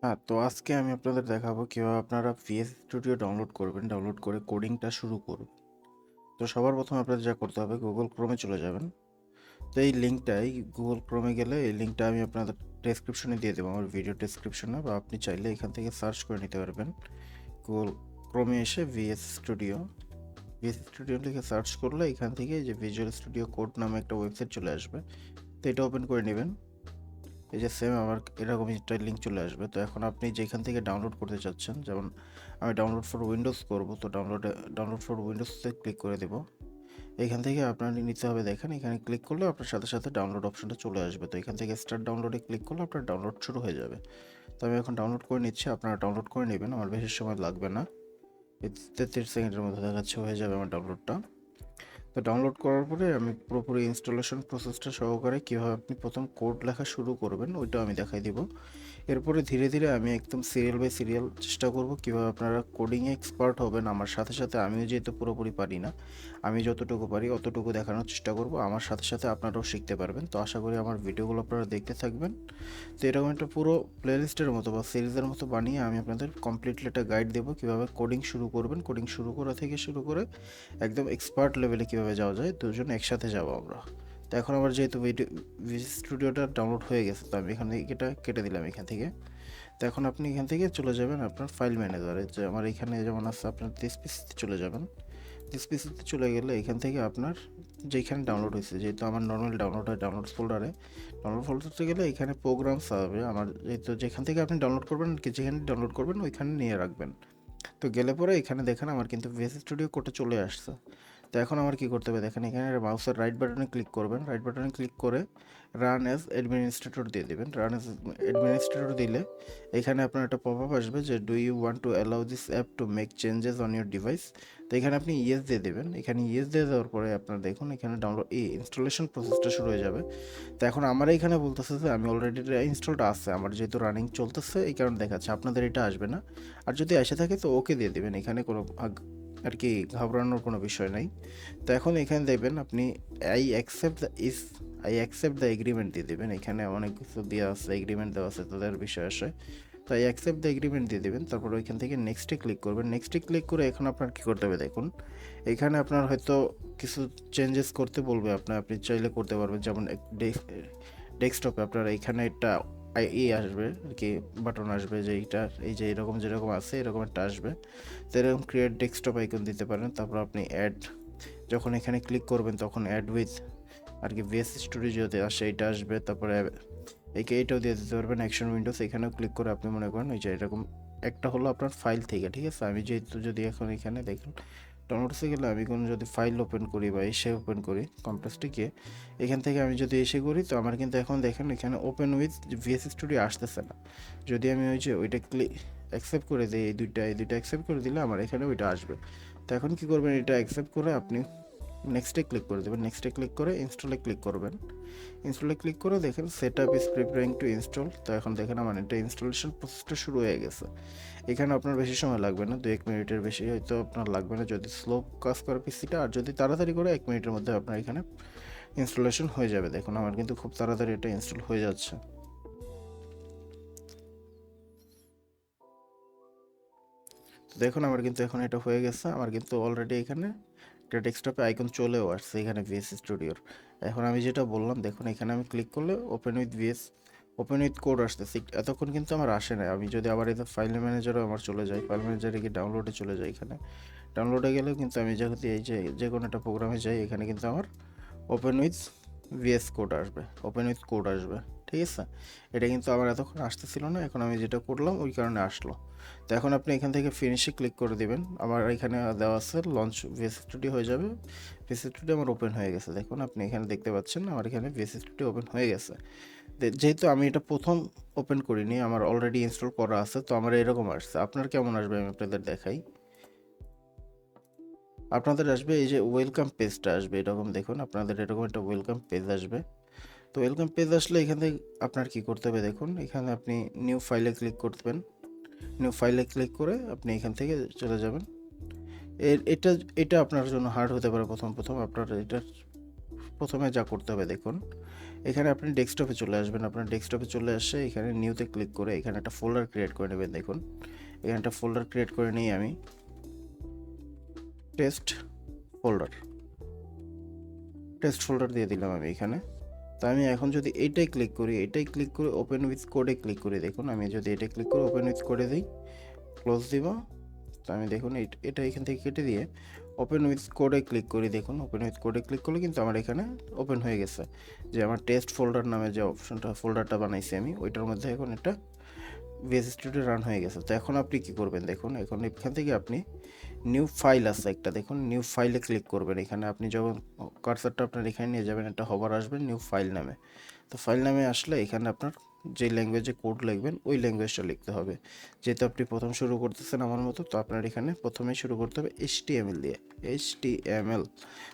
হ্যাঁ, তো আজকে আমি আপনাদের দেখাবো কিভাবে আপনারা VS স্টুডিও ডাউনলোড করবেন, ডাউনলোড করে কোডিংটা শুরু করুন। তো সবার প্রথমে আপনাদের যা করতে হবে গুগল ক্রোমে চলে যাবেন। তো এই লিঙ্কটাই গুগল ক্রোমে গেলে এই লিঙ্কটা আমি আপনাদের ডেসক্রিপশনে দিয়ে দেবো, আমার ভিডিও ডেসক্রিপশনে, বা আপনি চাইলে এখান থেকে সার্চ করে নিতে পারবেন। গুগল ক্রোমে এসে VS স্টুডিও লিখে সার্চ করলে এখান থেকে যে ভিজুয়াল স্টুডিও কোড নামে একটা ওয়েবসাইট চলে আসবে। তো এটা ওপেন করে নেবেন। এই যে সেম আমার এরকম একটা লিঙ্ক চলে আসবে। তো এখন আপনি যেখান থেকে ডাউনলোড করতে চাচ্ছেন, যেমন আমি ডাউনলোড ফর উইন্ডোজ করব, তো ডাউনলোড ফর উইন্ডোজতে ক্লিক করে দেব। এখান থেকে আপনার নিতে হবে, দেখেন এখানে ক্লিক করলে আপনার সাথে সাথে ডাউনলোড অপশনটা চলে আসবে। তো এখান থেকে স্টার্ট ডাউনলোডে ক্লিক করলে আপনার ডাউনলোড শুরু হয়ে যাবে। তো আমি এখন ডাউনলোড করে নিচ্ছি, আপনারা ডাউনলোড করে নেবেন, আমার বেশি সময় লাগবে না। 33 সেকেন্ডের মধ্যে দেখাচ্ছে হয়ে যাবে আমার ডাউনলোডটা। তো ডাউনলোড করার পরে আমি পুরোপুরি ইনস্টলেশন প্রসেসটা সহকারে কীভাবে আপনি প্রথম কোড লেখা শুরু করবেন ওইটা আমি দেখাই দিব। এরপরে ধীরে ধীরে আমি একদম সিরিয়াল বাই সিরিয়াল চেষ্টা করব কীভাবে আপনারা কোডিংয়ে এক্সপার্ট হবেন। আমার সাথে সাথে আমিও যেহেতু পুরোপুরি পারি না, আমি যতটুকু পারি অতটুকু দেখানোর চেষ্টা করব। আমার সাথে সাথে আপনারাও শিখতে পারবেন। তো আশা করি আমার ভিডিওগুলো আপনারা দেখতে থাকবেন। তো এরকম একটা পুরো প্লেলিস্টের মতো বা সিরিজের মতো বানিয়ে আমি আপনাদের কমপ্লিটলি একটা গাইড দেবো কীভাবে কোডিং শুরু করবেন। কোডিং শুরু করা থেকে শুরু করে একদম এক্সপার্ট লেভেলে কীভাবে যাওয়া যায়, দুজন একসাথে যাবো আমরা। তো এখন আমার যেহেতু ভিজুয়াল স্টুডিওটা ডাউনলোড হয়ে গেছে, তো আমি এখান থেকে এটা কেটে দিলাম এখান থেকে। তো এখন আপনি এখান থেকে চলে যাবেন আপনার ফাইল ম্যানেজারে, যে আমার এখানে যেমন আছে আপনার দিস পিসিতে চলে যাবেন। দিস পিসিতে চলে গেলে এখান থেকে আপনার যেখানে ডাউনলোড হয়েছে, যেহেতু আমার নর্মাল ডাউনলোড হয় ডাউনলোড ফোল্ডারে, ডাউনলোড ফোল্ডারতে গেলে এখানে প্রোগ্রামস হবে আমার, যেহেতু যেখান থেকে আপনি ডাউনলোড করবেন কি যেখানে ডাউনলোড করবেন ওইখানে নিয়ে রাখবেন। তো গেলে পরে এখানে দেখেন আমার কিন্তু ভিএস স্টুডিও কোডটা চলে আসছে। তো এখন আমার কি করতে হবে দেখেন, এখানে মাউসের রাইট বাটনে ক্লিক করবেন, রাইট বাটনে ক্লিক করে রান অ্যাজ অ্যাডমিনিস্ট্রেটর দিয়ে দেবেন। রান অ্যাজ অ্যাডমিনিস্ট্রেটর দিলে এখানে আপনার একটা পপ আপ আসবে যে do you want to allow this app to make changes on your device. তো এখানে আপনি ইয়েস দিয়ে দেবেন। এখানে ইয়েস দিয়ে দেওয়ার পরে আপনার দেখুন এখানে ডাউনলোড ইনস্টলেশন প্রসেসটা শুরু হয়ে যাবে। তো এখন আমার এখানে বলতেছে যে আমি অলরেডি ইনস্টলটা আছে আমার, যেহেতু রানিং চলতেছে এই কারণে দেখাচ্ছে, আপনাদের এটা আসবে না। আর যদি এসে থাকে তো ওকে দিয়ে দেবেন, এখানে কোনো আর কি ঘাবড়ানোর কোনো বিষয় নাই। তো এখন এখানে দেখবেন আপনি I accept the is I accept the agreement দিয়ে দেবেন। এখানে অনেক কিছু দেওয়া আছে, এগ্রিমেন্ট দেওয়া আছে তাদের বিষয় আসে। তো আই অ্যাকসেপ্ট দ্য এগ্রিমেন্ট দিয়ে দেবেন, তারপর ওইখান থেকে নেক্সটে ক্লিক করবেন। নেক্সটে ক্লিক করে এখন আপনার কী করতে হবে দেখুন, এখানে আপনার হয়তো কিছু চেঞ্জেস করতে বলবে, আপনি চাইলে করতে পারবেন। যেমন ডেস্কটপে আপনার এখানে একটা আসবে আর কি, বাটন আসবে যে এইটা এই যে এরকম যেরকম আছে এরকম একটা আসবে। তো এরকম ক্রিয়েট ডেস্কটপ আইকন দিতে পারেন। তারপর আপনি অ্যাড, যখন এখানে ক্লিক করবেন তখন অ্যাড উইথ আর কি ভিএস স্টুডিওতে আসে এটা আসবে। তারপরে এইটাও দিয়ে দিতে পারবেন অ্যাকশন উইন্ডোজ, এখানেও ক্লিক করে আপনি মনে করেন ওই যে এরকম একটা হলো আপনার ফাইল থেকে, ঠিক আছে। আমি যেহেতু যদি এখন এখানে দেখুন ডাউনলোডসে গেলে আমি কোনো যদি ফাইল ওপেন করি বা এসে ওপেন করি কম্প্রেসটে গিয়ে, এখান থেকে আমি যদি এসে করি তো আমার কিন্তু এখন দেখেন এখানে ওপেন উইথ ভিএস স্টুডিও আসতেছে না। যদি আমি ওই যে ওইটা অ্যাকসেপ্ট করে দিই, এই দুইটা অ্যাকসেপ্ট করে দিলে আমার এখানে ওইটা আসবে। তো এখন কী করবেন, এটা অ্যাকসেপ্ট করে আপনি নেক্সটে ক্লিক করে দেবেন। নেক্সটে ক্লিক করে ইনস্টলে ক্লিক করবেন। ইনস্টলে ক্লিক করে দেখেন set up is preparing two install. তো এখন দেখেন আমার এটা ইনস্টলেশন প্রসেসটা শুরু হয়ে গেছে। এখানে আপনার বেশি সময় লাগবে না, 2-1 মিনিটের বেশি হয়তো আপনার লাগবে না যদি স্লো কাজ করে পিসিটা। আর যদি তাড়াতাড়ি করে 1 মিনিটের মধ্যে আপনার এখানে ইনস্টলেশন হয়ে যাবে। দেখুন আমার কিন্তু খুব তাড়াতাড়ি এটা ইনস্টল হয়ে যাচ্ছে। তো দেখুন আমার কিন্তু এখন এটা হয়ে গেছে, আমার কিন্তু অলরেডি এখানে একটা ডেস্কটপে আইকন চলেও আসছে এখানে ভিএস স্টুডিওর। এখন আমি যেটা বললাম দেখুন এখানে আমি ক্লিক করলে ওপেন উইথ কোড আসতেছে। এতক্ষণ কিন্তু আমার আসে না। আমি যদি আবার এই ফাইল ম্যানেজারও আমার চলে যাই, ফাইল ম্যানেজারে গিয়ে ডাউনলোডে চলে যাই, এখানে ডাউনলোডে গেলেও কিন্তু আমি যেহেতু এই যে কোনো একটা প্রোগ্রামে যাই এখানে কিন্তু আমার ওপেন উইথ ভিএস কোড আসবে, ওপেন উইথ কোড আসবে, ঠিক আছে। এটা কিন্তু আমার এতক্ষণ আসতেছিল না, এখন আমি যেটা করলাম ওই কারণে আসলো। তো এখন আপনি এখান থেকে ফিনিশে ক্লিক করে দেবেন। আমার এখানে দেওয়া আছে লঞ্চ ভিএস স্টুডিও হয়ে যাবে। ভিএস স্টুডিও আমার ওপেন হয়ে গেছে, দেখুন আপনি এখানে দেখতে পাচ্ছেন আমার এখানে ভিএস স্টুডিও ওপেন হয়ে গেছে। যেহেতু আমি এটা প্রথম ওপেন করিনি, আমার অলরেডি ইনস্টল করা আছে, তো আমার এরকম আসছে। আপনার কেমন আসবে আমি আপনাদের দেখাই। আপনাদের আসবে এই যে ওয়েলকাম পেজটা আসবে এরকম, দেখুন আপনাদের এরকম একটা ওয়েলকাম পেজ আসবে। তো ওয়েলকাম পেজ আসলে এখান থেকে আপনার কি করতে হবে দেখুন, এখানে আপনি নিউ ফাইলে ক্লিক করবেন। নিউ ফাইলে ক্লিক করে আপনি এখান থেকে চলে যাবেন। এটা এটা আপনার জন্য হার্ড হতে পারে প্রথম প্রথম। আপনার এটা প্রথমে যা করতে হবে দেখুন, এখানে আপনি ডেস্কটপে চলে আসবেন। আপনার ডেস্কটপে চলে আসে এখানে নিউতে ক্লিক করে এখানে একটা ফোল্ডার ক্রিয়েট করে নেবেন। দেখুন এখানে একটা ফোল্ডার ক্রিয়েট করে নিই আমি, টেস্ট ফোল্ডার দিয়ে দিলাম আমি এখানে। তো আমি এখন যদি এটাই ক্লিক করি, ওপেন উইথ কোডে ক্লিক করি, দেখুন আমি যদি এটা ক্লিক করে ওপেন উইথ কোডে দিই, ক্লোজ দিব, তো আমি দেখুন এটা এখান থেকে কেটে দিয়ে ওপেন উইথ কোডে ক্লিক করি। দেখুন ওপেন উইথ কোডে ক্লিক করলে কিন্তু আমার এখানে ওপেন হয়ে গেছে, যে আমার টেস্ট ফোল্ডার নামে যে ফোল্ডারটা বানাইছি আমি, ওইটার মধ্যে এখন এটা ভিএস স্টুডিও রান হয়ে গেছে। তো এখন আপনি কি করবেন, দেখুন এখন এখান থেকে আপনি নিউ ফাইল আছে একটা, দেখুন নিউ ফাইলে ক্লিক করবেন। এখানে আপনি যখন কার্সারটা আপনার এখানে নিয়ে যাবেন, একটা হবার আসবেন নিউ ফাইল নামে। তো ফাইল নামে আসলে এখানে আপনার যে ল্যাঙ্গুয়েজে কোড লিখবেন ওই ল্যাঙ্গুয়েজটা লিখতে হবে। যেহেতু আপনি প্রথম শুরু করতেছেন আমার মতো, তো আপনার এখানে প্রথমেই শুরু করতে হবে HTML দিয়ে, HTML।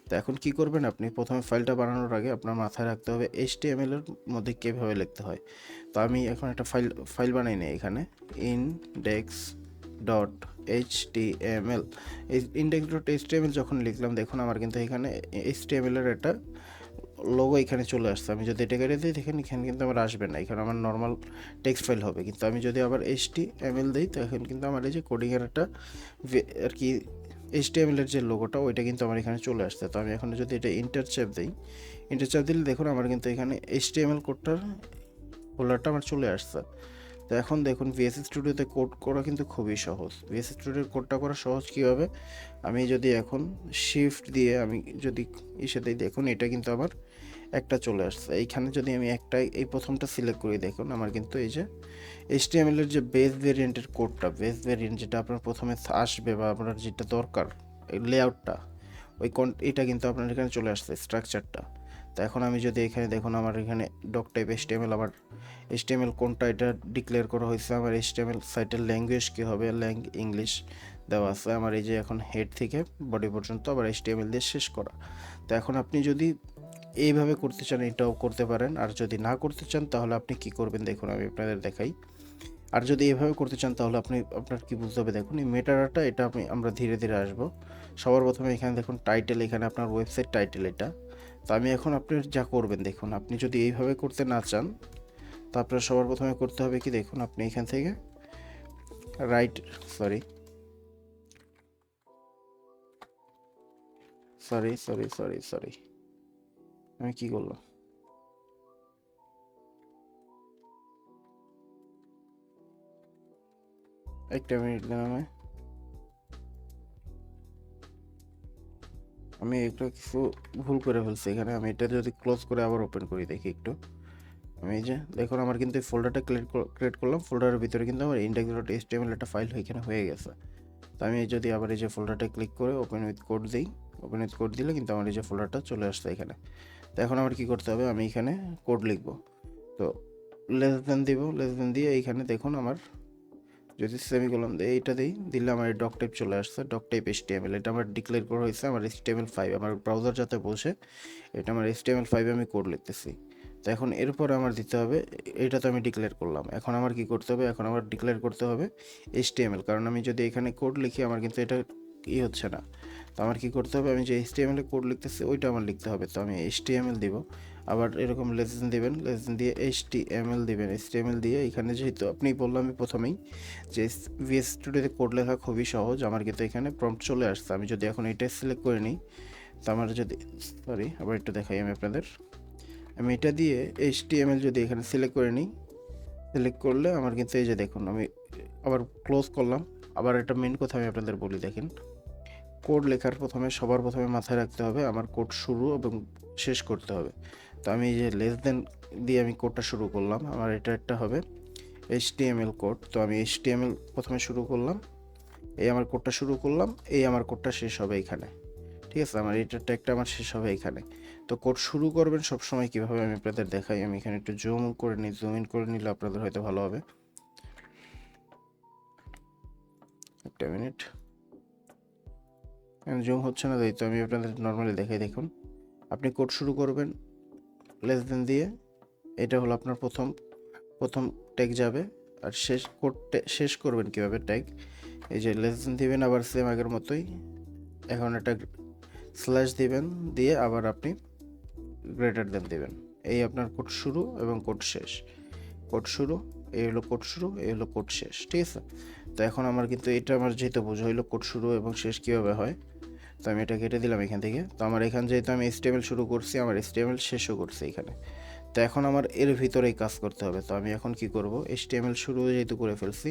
তো এখন কি করবেন, আপনি প্রথমে ফাইলটা বানানোর আগে আপনার মাথায় রাখতে হবে HTML এর মধ্যে কীভাবে লিখতে হয়। তো আমি এখন একটা ফাইল বানাই নিই এখানে, index.html। এই index.html যখন লিখলাম, দেখুন আমার কিন্তু এখানে HTML এর একটা লোগো এখানে চলে আসছে। আমি যদি এটা কেটে দিই, দেখেন এখানে কিন্তু আমার আসবে না, এখানে আমার নর্মাল টেক্সট ফাইল হবে। কিন্তু আমি যদি আবার HTML দিই, তো এখন কিন্তু আমার এই যে কোডিংয়ের একটা আর কি HTML এর যে লোগোটা ওইটা কিন্তু আমার এখানে চলে আসছে। তো আমি এখন যদি এটা ইন্টার চাপ দিই, দিলে দেখুন আমার কিন্তু এখানে HTML কোডটার ফোল্ডারটা আমার চলে আসছে। তো এখন দেখুন ভিএস স্টুডিওতে কোড করা কিন্তু খুবই সহজ। ভিএস স্টুডিওর কোডটা করা সহজ কীভাবে, আমি যদি এখন শিফট দিয়ে আমি যদি ইসে দিই, দেখুন এটা কিন্তু আমার একটা চলে আসছে। এইখানে যদি আমি একটা এই প্রথমটা সিলেক্ট করি, দেখুন আমার কিন্তু এই যে HTML এর যে বেস ভেরিয়েন্টের কোডটা, বেস ভেরিয়েন্ট যেটা আপনার প্রথমে আসবে বা আপনার যেটা দরকার লেআউটটা, এটা কিন্তু আপনার এখানে চলে আসছে স্ট্রাকচারটা। তো এখন আমি যদি এখানে দেখুন আমার এখানে ডক টাইপ HTML, আমার HTML কোনটা এটা ডিক্লেয়ার করা হয়েছে, আমার HTML সাইটের ল্যাঙ্গুয়েজ কী হবে, ইংলিশ দেওয়া আছে। আমার এই যে এখন হেড থেকে বডি পর্যন্ত আবার HTML দিয়ে শেষ করা। তো এখন আপনি যদি এইভাবে করতে চান এটাও করতে পারেন, আর যদি না করতে চান তাহলে আপনি কি করবেন, দেখুন আমি আপনাদের দেখাই। আর যদি এভাবে করতে চান তাহলে আপনার কি বুঝতে হবে, দেখুন এই মেটাডাটা এটা আমরা ধীরে ধীরে আসবো। সবার প্রথমে এখানে দেখুন টাইটেল, এখানে আপনার ওয়েবসাইট টাইটেল এটা। তো আমি এখন আপনি যা করবেন, দেখুন আপনি যদি এইভাবে করতে না চান, তো আপনার সবার প্রথমে করতে হবে কি, দেখুন আপনি এখান থেকে সরি আমি কি করলাম, একটা মিনিট দেন আমি একটু কিছু ভুল করে ফেলছি এখানে। আমি এটা যদি ক্লোজ করে আবার ওপেন করি, দেখি একটু। আমি এই যে দেখুন আমার কিন্তু এই ফোল্ডারটা ক্রিয়েট করলাম, ফোল্ডারের ভিতরে কিন্তু আমার index.html একটা ফাইল এখানে হয়ে গেছে। তো আমি যদি আবার এই যে ফোল্ডারটা ক্লিক করে ওপেন উইথ কোড দিই, ওপেন উইথ কোড দিলে কিন্তু আমার এই যে ফোল্ডারটা চলে আসছে এখানে। তো এখন আমার কি করতে হবে, আমি এখানে কোড লিখব। তো লেস দেন দিয়ে এইখানে দেখুন আমার যদি সেমিকোলন দিই, এইটা দিলে আমার ডক টাইপ চলে আসছে, ডক টাইপ HTML। এটা আমার ডিক্লেয়ার করা হয়েছে আমার HTML5, আমার ব্রাউজার যাতে বসে এটা আমার HTML5 আমি কোড লিখতেছি। তো এখন এরপর আমার দিতে হবে, এটা তো আমি ডিক্লেয়ার করলাম, এখন আমার কি করতে হবে, এখন আমার ডিক্লেয়ার করতে হবে HTML, কারণ আমি যদি এখানে কোড লিখি আমার কিন্তু এটা হচ্ছে না। তো আমার কি করতে হবে, আমি যে HTML এ কোড লিখতেছি ওইটা আমার লিখতে হবে। তো আমি HTML দিব, আবার এরকম লেসেন দিবেন, লেসেন দিয়ে HTML দিবেন, HTML দিয়ে এখানে যেহেতু আপনি বললাম আমি প্রথমেই যে ভিএস স্টুডিওতে কোড লেখা খুবই সহজ, আমার কিন্তু এখানে প্রম্পট চলে আসছে। আমি যদি এখন এটা সিলেক্ট করে নিই, তো আমার যদি আবার একটু দেখাই আমি আপনাদের, আমি এটা দিয়ে HTML যদি এখানে সিলেক্ট করে নিই, সিলেক্ট করলে আমার কিন্তু এই যে দেখুন আমি আবার ক্লোজ করলাম। আবার একটা মেন কথা আমি আপনাদের বলি, দেখেন কোড লেখার সবার প্রথমে মাথায় রাখতে হবে আমার কোড শুরু এবং শেষ করতে হবে। তো আমি এই যে লেস দেন দিয়ে আমি কোডটা শুরু করলাম, আমার এটা একটা হবে HTML কোড। তো আমি HTML প্রথমে শুরু করলাম, এই আমার কোডটা শুরু করলাম, এই আমার কোডটা শেষ হবে এখানে। ঠিক আছে, আমার এটা ট্যাগটা আমার শেষ হবে এখানে। তো কোড শুরু করবেন সবসময় কীভাবে আমি আপনাদের দেখাই। আমি এখানে একটু জুম করে নিই, জুম ইন করে নিলে আপনাদের হয়তো ভালো হবে। একটা মিনিট, জুম হচ্ছে না, তাই তো আমি আপনাদের নর্মালি দেখাই। দেখুন আপনি কোড শুরু করবেন লেস দেন দিয়ে, এটা হলো আপনার প্রথম ট্যাগ যাবে। আর শেষ করবেন কীভাবে ট্যাগ, এই যে লেস দেন দিবেন, আবার সেম আগের মতোই এখন একটা স্ল্যাশ দিবেন, দিয়ে আবার আপনি গ্রেটার দেন দিবেন। এই আপনার কোড শুরু এবং কোড শেষ, কোড শুরু, এই হলো কোড শুরু, এই হলো কোড শেষ, ঠিক আছে। তো এখন আমার কিন্তু এটা আমার যেহেতু বোঝা হইলো কোড শুরু এবং শেষ কীভাবে হয়, তো আমি এটা কেটে দিলাম এখান থেকে। তো আমার এখান যেহেতু আমি HTML শুরু করছি, আমার HTML শেষও করছি এখানে। তো এখন আমার এর ভিতরেই কাজ করতে হবে। তো আমি এখন কি করব, HTML শুরু যেহেতু করে ফেলছি,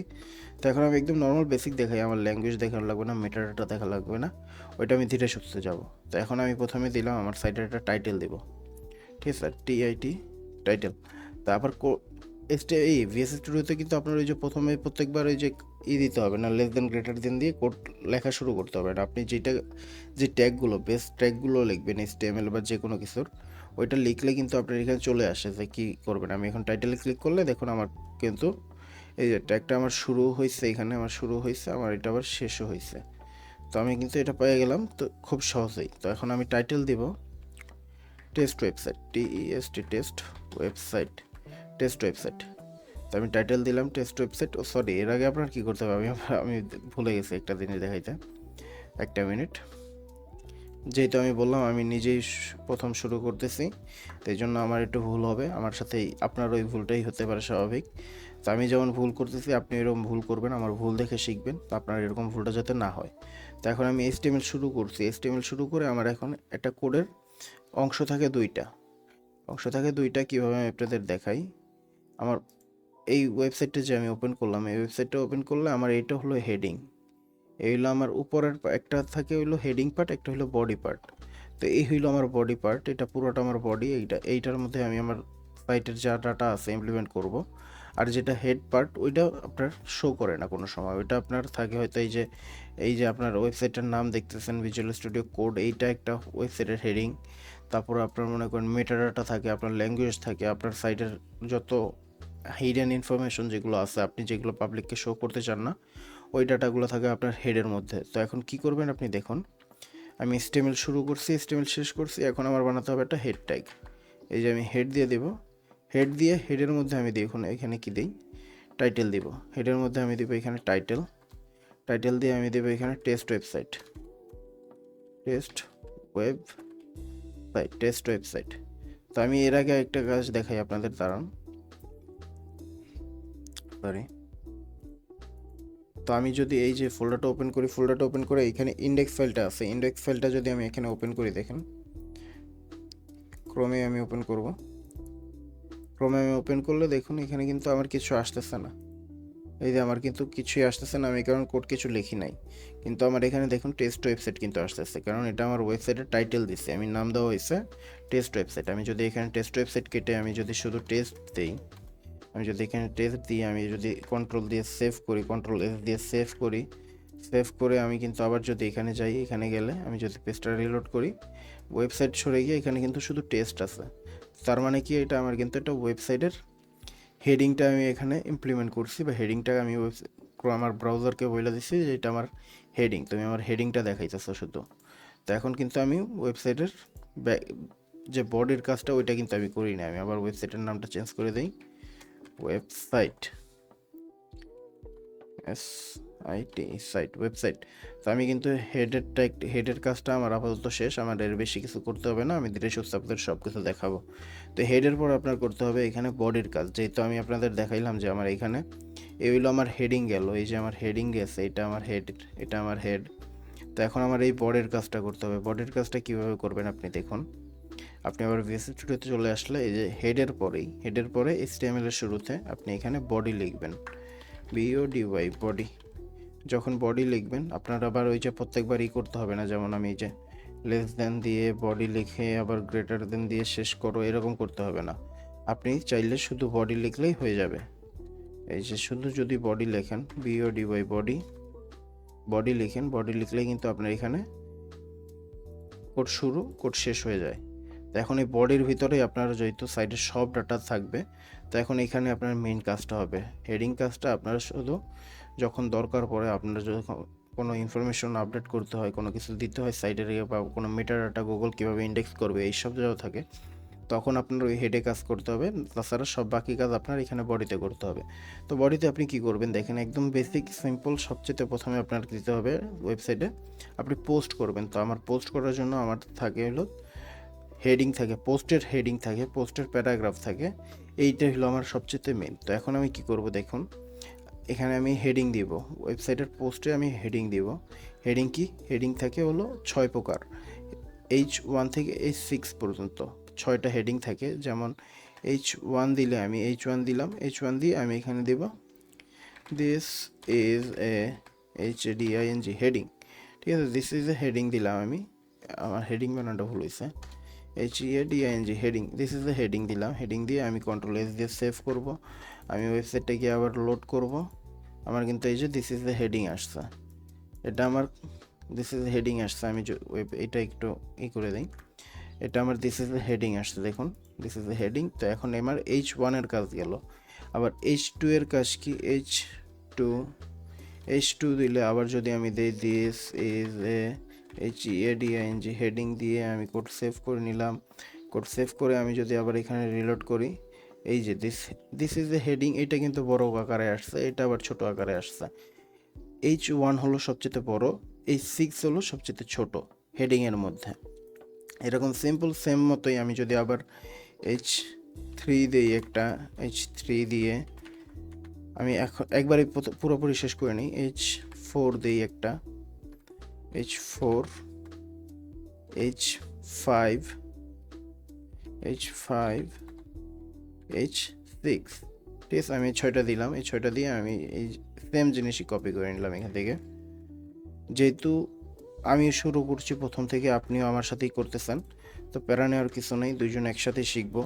তো এখন আমি একদম নর্মাল বেসিক দেখাই, আমার ল্যাঙ্গুয়েজ দেখানো লাগবে না, মেটাডাটা দেখা লাগবে না, ওইটা আমি ধীরে সুস্থে যাব। তো এখন আমি প্রথমে দিলাম আমার সাইটের একটা টাইটেল দেব, ঠিক আছে, TIT টাইটেল। তারপর এই VS স্টুডিওতে কিন্তু আপনার ওই যে প্রথমে প্রত্যেকবার ওই যে দিতে হবে না, লেস দেন গ্রেটার দেন দিয়ে কোড লেখা শুরু করতে হবে না। আপনি যে ট্যাগগুলো, বেস্ট ট্যাগগুলো লিখবেন HTML বা যে কোনো কিছুর, ওইটা লিখলে কিন্তু আপনার এখানে চলে আসে যে কী করবেন। আমি এখন টাইটেলে ক্লিক করলে দেখুন আমার কিন্তু এই যে ট্যাগটা আমার শুরু হয়েছে, এখানে আমার শুরু হয়েছে, আমার এটা আবার শেষও হয়েছে। তো আমি কিন্তু এটা পেয়ে গেলাম তো খুব সহজেই। তো এখন আমি টাইটেল দিব test website, TEST test website, test website. তো আমি টাইটেল দিলাম টেস্ট ওয়েবসাইট। ও সরি, এর আগে আপনার কী করতে হবে, আমি ভুলে গেছি একটা জিনিস দেখাইতে, একটা মিনিট। যেহেতু আমি বললাম আমি নিজেই প্রথম শুরু করতেছি, তো এই জন্য আমার একটু ভুল হবে, আমার সাথেই আপনার ওই ভুলটাই হতে পারে স্বাভাবিক। তো আমি যেমন ভুল করতেছি আপনি এরকম ভুল করবেন, আমার ভুল দেখে শিখবেন, তো আপনার এরকম ভুলটা যাতে না হয়। তো এখন আমি HTML শুরু করছি, HTML শুরু করে আমার এখন একটা কোডের অংশ থাকে দুইটা, কীভাবে আমি আপনাদের দেখাই। আমার এই ওয়েবসাইটটা যে আমি ওপেন করলাম, এই ওয়েবসাইটটা ওপেন করলে আমার এইটা হলো হেডিং, এই হলো আমার উপরের একটা থাকে হইলো হেডিং পার্ট, একটা হলো বডি পার্ট। তো এই হইলো আমার বডি পার্ট, এটা পুরোটা আমার বডি, এইটার মধ্যে আমি আমার সাইটের যা ডাটা আছে ইমপ্লিমেন্ট করব। আর যেটা হেড পার্ট, ওইটা আপনার শো করে না কোনো সময়, ওইটা আপনার থাকে হয়তো এই যে আপনার ওয়েবসাইটের নাম দেখতেছেন ভিজুয়াল স্টুডিও কোড, এইটা একটা ওয়েবসাইটের হেডিং। তারপর আপনার মনে করেন মেটাডাটা থাকে, আপনার ল্যাঙ্গুয়েজ থাকে, আপনার সাইটের যত হিডেন ইনফরমেশন যেগুলো আছে, আপনি যেগুলো পাবলিককে শো করতে চান না, ওই ডাটাগুলো থাকে আপনার হেডের মধ্যে। তো এখন কি করবেন আপনি দেখুন, আমি HTML শুরু করছি, HTML শেষ করছি, এখন আমার বানাতে হবে একটা হেড ট্যাগ। এই যে আমি হেড দিয়ে দেব, হেড দিয়ে হেডের মধ্যে আমি দেখুন এখানে কি দিই, টাইটেল দিব। হেডের মধ্যে আমি দেবো এখানে টাইটেল দিয়ে আমি দেবো এখানে টেস্ট ওয়েবসাইট, টেস্ট ওয়েবসাইট। তো আমি এর আগে একটা কাজ দেখাই আপনাদের, দাঁড়ান, সরি। তো আমি যদি এই যে ফোল্ডারটা ওপেন করে এখানে ইন্ডেক্স ফাইলটা আছে, ইন্ডেক্স ফাইলটা যদি আমি এখানে ওপেন করি, দেখেন ক্রোমে আমি ওপেন করব, ক্রোমে আমি ওপেন করলে দেখুন এখানে কিন্তু আমার কিছু আসতেছে না, এই যে আমার কিন্তু কিছুই আসতেছে না, আমি কারণ কোড কিছু লিখি নাই। কিন্তু আমার এখানে দেখুন টেস্ট ওয়েবসাইট কিন্তু আসতেছে, কারণ এটা আমার ওয়েবসাইটের টাইটেল দিছে, আমি নাম দেওয়া হয়েছে টেস্ট ওয়েবসাইট। আমি যদি এখানে টেস্ট ওয়েবসাইট কেটে আমি যদি শুধু টেস্ট দিই, আমি যদি এখানে টেস্ট দিয়ে আমি যদি কন্ট্রোল দিয়ে সেভ করি, কন্ট্রোল S দিয়ে সেভ করি, সেভ করে আমি কিন্তু আবার যদি এখানে যাই, এখানে গেলে আমি যদি পেজটা রিলোড করি, ওয়েবসাইট সরে গিয়ে এখানে কিন্তু শুধু টেস্ট আছে। তার মানে কি, এটা আমার কিন্তু একটা ওয়েবসাইটের হেডিংটা আমি এখানে ইমপ্লিমেন্ট করছি, বা হেডিংটা আমি আমার ব্রাউজারকে বলে দিচ্ছি যে এটা আমার হেডিং, তুমি আমার হেডিংটা দেখাইতেছো শুধু। তো এখন কিন্তু আমি ওয়েবসাইটের যে বডির কাজটা ওইটা কিন্তু আমি করি না, আমি আবার ওয়েবসাইটের নামটা চেঞ্জ করে দিই, ওয়েবসাইট, ওয়েবসাইট। তো আমি কিন্তু হেডের কাজটা আমার আপাতত শেষ, আমার এর বেশি কিছু করতে হবে না, আমি ধীরে সুস্থে আপনাদের সব কিছু দেখাবো। তো হেডের পর আপনার করতে হবে এখানে বডির কাজ, যেহেতু আমি আপনাদের দেখাইলাম যে আমার এখানে এই হলো আমার হেডিং গেল, এই যে আমার হেডিং গেছে, এটা আমার হেড, এটা আমার হেড। তো এখন আমার এই বডির কাজটা করতে হবে। বডির কাজটা কীভাবে করবেন আপনি দেখুন, আপনি আবার VS স্টুডিওতে চলে আসলে এই যে হেডের পরে HTML এর শুরুতে আপনি এখানে বডি লিখবেন, BODY, বডি। যখন বডি লিখবেন আপনার আবার ওই যে প্রত্যেকবার করতে হবে না, যেমন আমি এই যে লেস দেন দিয়ে বডি লিখে আবার গ্রেটার দেন দিয়ে শেষ করো, এরকম করতে হবে না। আপনি চাইলে শুধু বডি লিখলেই হয়ে যাবে। এই যে শুধু যদি বডি লেখেন, BODY, বডি লিখেন, বডি লিখলেই কিন্তু আপনার এখানে কোড শুরু কোড শেষ হয়ে যায়। তো এখন এই বডির ভিতরেই আপনার যেহেতু সাইডে সব ডাটা থাকবে, তো এখন এখানে আপনার মেইন কাজটা হবে হেডিং কাজটা। আপনারা শুধু যখন দরকার পড়ে, আপনারা যখন কোনো ইনফরমেশন আপডেট করতে হয়, কোনো কিছু দিতে হয় সাইডের, বা কোনো মেটাডাটা গুগল কীভাবে ইন্ডেক্স করবে, এইসব যা থাকে, তখন আপনার ওই হেডে কাজ করতে হবে। তাছাড়া সব বাকি কাজ আপনার এখানে বডিতে করতে হবে। তো বডিতে আপনি কি করবেন দেখেন, একদম বেসিক সিম্পল, সবচেয়ে প্রথমে আপনার দিতে হবে ওয়েবসাইটে আপনি পোস্ট করবেন। তো আমার পোস্ট করার জন্য আমার থাকে হলো হেডিং থাকে, পোস্টের হেডিং থাকে, পোস্টের প্যারাগ্রাফ থাকে, এইটাই হলো আমার সবচেয়ে মেন। তো এখন আমি কি করব দেখুন, এখানে আমি হেডিং দিব, ওয়েবসাইটের পোস্টে আমি হেডিং দিব। হেডিং কি, হেডিং থাকে হলো 6 প্রকার, H1 থেকে H6 পর্যন্ত 6টা হেডিং থাকে। যেমন H1 দিলে আমি H1 দিলাম, H1 দিয়ে আমি এখানে দেব this is a HDING heading, ঠিক আছে, দিস ইজ এ হেডিং দিলাম আমি, আমার হেডিং বানানটা ভুল হয়েছে, HEADING heading, this is a heading দিলাম। হেডিং দিয়ে আমি কন্ট্রোল S দিয়ে সেভ করব। আমি ওয়েবসাইটটা গিয়ে আবার লোড করব। আমার কিন্তু এই যে দিস ইজ এ হেডিং আসছে, এটা আমার দিস ইজ হেডিং আসছে। আমি এটা একটু করে দিই, এটা আমার দিস ইজ হেডিং আসছে, দেখুন দিস ইজ হেডিং। তো এখন আমার H1 এর কাজ গেল। আবার H2 এর কাজ কি, H2 দিলে আবার যদি আমি দিই this is a HEADING heading দিয়ে আমি কোড সেভ করে নিলাম। কোড সেভ করে আমি যদি আবার এখানে রিলোড করি, এই যে দিস ইজ এ হেডিং, এটা কিন্তু বড় আকারে আসছে, এটা আবার ছোট আকারে আসছে। H1 হলো সবচেয়ে বড়, H6 হলো সবচেয়ে ছোট হেডিংয়ের মধ্যে। এরকম সিম্পল সেম মতোই আমি যদি আবার H3 দিই, একটা H3 দিয়ে আমি এখন একবারে পুরোপুরি শেষ করে নিই। H4 দিই একটা, H4, H5, H5, H6, ঠিক আছে, আমি 6টা দিলাম। এই 6টা দিয়ে আমি এই সেম জিনিসই কপি করে নিলাম এখান থেকে। যেহেতু আমি শুরু করছি প্রথম থেকে, আপনিও আমার সাথেই করতেছেন, তো প্যারা নেওয়ার কিছু নেই, দুইজন একসাথেই শিখবো।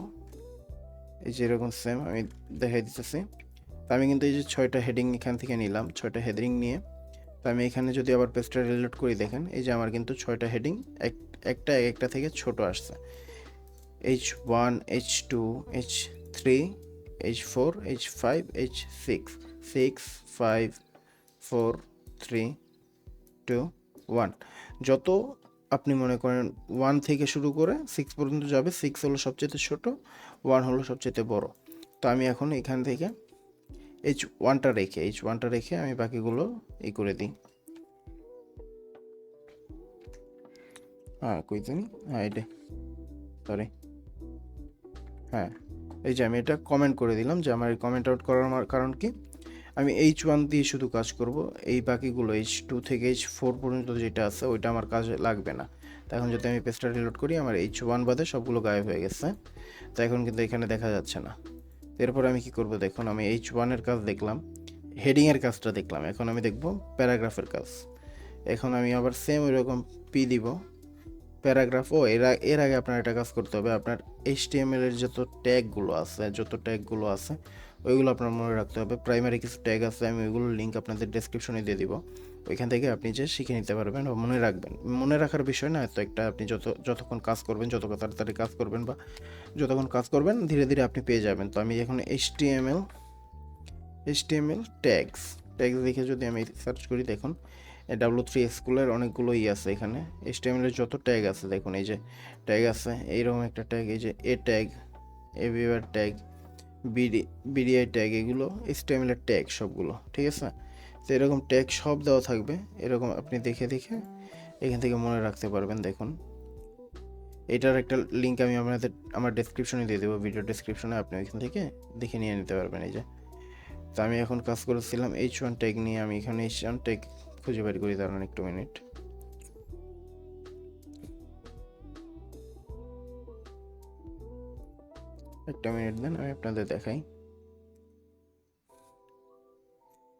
এই যে এরকম সেম আমি দেখাই দিতেছি। তো আমি কিন্তু এই যে 6টা হেডিং এখান থেকে নিলাম, 6টা হেডিং নিয়ে, তো আমি এখানে যদি আবার পেজটা রিলোড করি, দেখেন এই যে আমার কিন্তু 6টা হেডিং একটা থেকে ছোট আসছে। H1, H2, H3, H4, H5, H6, 6, 5, 4, 3, 2, 1। যত আপনি মনে করেন 1 থেকে শুরু করে 6 পর্যন্ত যাবে, 6 হলো সবচেয়ে ছোট, 1 হলো সবচেয়ে বড়। তো আমি এখন এখান থেকে H1টা রেখে আমি বাকিগুলো করে দিই। কই জানি, এটা সরি, এই যে আমি এটা কমেন্ট করে দিলাম যে আমার কমেন্ট আউট করার কারণ কি, আমি H1 দিয়ে শুধু কাজ করব, এই বাকিগুলো H2 থেকে H4 পর্যন্ত যেটা আছে ওইটা আমার কাজে লাগবে না। তো এখন যদি আমি পেজটা রিলোড করি, আমার H1 বাদে সবগুলো গায়েব হয়ে গেছে, তো এখন কিন্তু এখানে দেখা যাচ্ছে না। এরপর আমি কি করব দেখুন, আমি H1 এর কাজ দেখলাম, হেডিং এর কাজটা দেখলাম, এখন আমি দেখব প্যারাগ্রাফের কাজ। এখন আমি আবার সেম ওইরকম পি দিব, প্যারাগ্রাফ। এর আগে আপনার একটা কাজ করতে হবে, আপনার HTML এর যত ট্যাগগুলো আছে ওইগুলো আপনার মনে রাখতে হবে। প্রাইমারি কিছু ট্যাগ আছে, আমি ওইগুলোর লিঙ্ক আপনাদের ডেসক্রিপশনে দিয়ে দিব, ওইখান থেকে আপনি যে শিখে নিতে পারবেন বা মনে রাখবেন। মনে রাখার বিষয় না, তো একটা আপনি যতক্ষণ কাজ করবেন, যত তাড়াতাড়ি কাজ করবেন বা যতক্ষণ কাজ করবেন, ধীরে ধীরে আপনি পেয়ে যাবেন। তো আমি এখন HTML ট্যাগস দেখে যদি আমি সার্চ করি, দেখুন W3 স্কুলের অনেকগুলো আছে এখানে। HTML এর যত ট্যাগ আছে দেখুন, এই যে ট্যাগ আছে, এইরকম একটা ট্যাগ, এই যে এ ট্যাগ, এভিওয়ার ট্যাগ, বিডিআই ট্যাগ, এগুলো HTML এর ট্যাগ সবগুলো, ঠিক আছে। তো এরকম ট্যাগ সব দেওয়া থাকবে, এরকম আপনি দেখে এখান থেকে মনে রাখতে পারবেন। দেখুন এটার একটা লিঙ্ক আমি আমার ডেসক্রিপশনে দিয়ে দেবো, ভিডিও ডেসক্রিপশনে, আপনি ওইখান থেকে দেখে নিয়ে নিতে পারবেন। এই যে, তো আমি এখন কাজ করেছিলাম H1 ট্যাগ নিয়ে, আমি এখানে H1 ট্যাগ খুঁজে বের করি, দাঁড়ান একটু মিনিট। একটা মিনিট দেন, আমি আপনাদের দেখাই।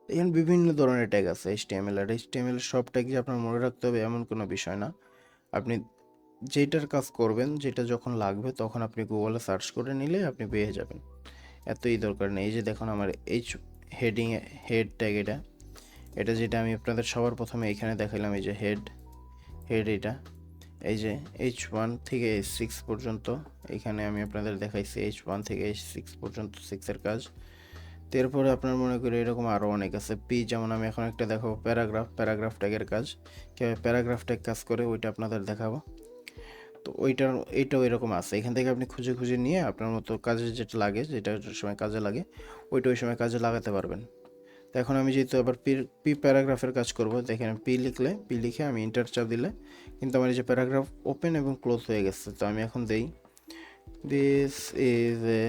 এখানে বিভিন্ন ধরনের ট্যাগ আছে HTML সব ট্যাগ যে আপনার মনে রাখতে হবে এমন কোনো বিষয় না। আপনি যেটার কাজ করবেন, যেটা যখন লাগবে তখন আপনি গুগলে সার্চ করে নিলে আপনি পেয়ে যাবেন, এতই দরকার নেই। এই যে দেখুন আমার হেড ট্যাগ, এটা যেটা আমি আপনাদের সবার প্রথমে এখানে দেখালাম, এই যে হেড এটা, এই যে H1 থেকে H6 পর্যন্ত, এখানে আমি আপনাদের দেখাইছি H1 থেকে H6 পর্যন্ত 6 এর কাজ। এরপরে আপনার মনে করি এরকম আরও অনেক আছে। যেমন আমি এখন একটা দেখাবো প্যারাগ্রাফ ট্যাগের কাজ, কীভাবে প্যারাগ্রাফ ট্যাগ কাজ করে ওইটা আপনাদের দেখাবো। তো এইটাও এরকম আছে, এখান থেকে আপনি খুঁজে নিয়ে আপনার মতো কাজে যেটা লাগে, যেটা সময় কাজে লাগে ওইটা ওই সময় কাজে লাগাতে পারবেন। তো এখন আমি যেহেতু আবার পি প্যারাগ্রাফের কাজ করব, দেখেন পি লিখে আমি এন্টার চাপ দিলে কিন্তু আমার এই যে প্যারাগ্রাফ ওপেন এবং ক্লোজ হয়ে গেছে। তো আমি এখন দেই this is a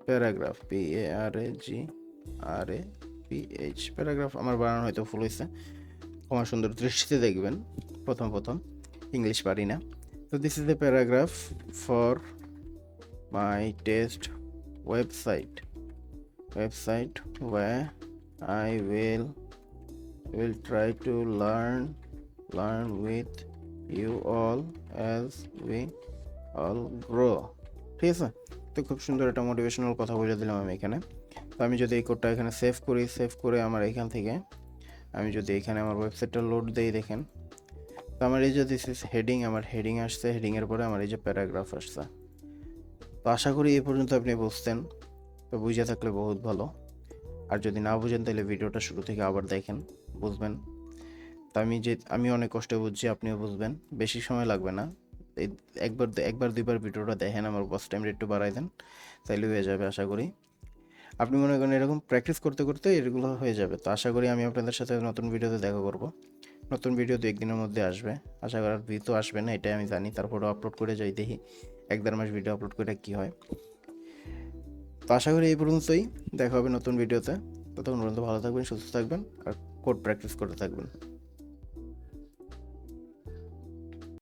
paragraph, PARAGRAPH paragraph. আমার বানানো হয়তো ভুল হয়েছে, ক্ষমা সুন্দর দৃষ্টিতে দেখবেন, প্রথম ইংলিশ পারি না। তো this is a paragraph for my test website where I will try to learn with you all as we all grow। ঠিক আছে, তো খুব সুন্দর একটা মোটিভেশনাল কথা বলে দিলাম আমি এখানে। তো আমি যদি এই কোডটা এখানে সেভ করে আমার এখান থেকে আমি যদি এখানে আমার ওয়েবসাইটটা লোড দিই, দেখেন তো আমার এই যে দিস ইজ হেডিং, আমার হেডিং আসছে, হেডিংয়ের পরে আমার এই যে প্যারাগ্রাফ আসছে। তো আশা করি এই পর্যন্ত আপনি বুঝতেন, তো বুঝে থাকলে বহুত ভালো, আর যদি না বুঝেন তাহলে ভিডিওটা শুরু থেকে আবার দেখেন, বুঝবেন। তো আমি অনেক কষ্টে বুঝছি, আপনিও বুঝবেন, বেশি সময় লাগবে না। এই একবার দুইবার ভিডিওটা দেখেন, আমার ওয়াচ টাইমটা একটু বাড়াই দেন, তাইলে হয়ে যাবে আশা করি। আপনি মনে করেন এরকম প্র্যাকটিস করতে করতে এগুলো হয়ে যাবে। তো আশা করি আমি আপনাদের সাথে নতুন ভিডিওতে দেখা করব। নতুন ভিডিও 2-1 দিনের মধ্যে আসবে, আশা করার ভিউ তো আসবে না এটাই আমি জানি, তারপরেও আপলোড করে যাই, দেখি 1-1.5 মাস ভিডিও আপলোড করে কী হয়। তো আশা করি এই পর্যন্তই, দেখা হবে নতুন ভিডিওতে। ততক্ষণ পর্যন্ত ভালো থাকবেন, সুস্থ থাকবেন, আর কোড প্র্যাকটিস করতে থাকবেন।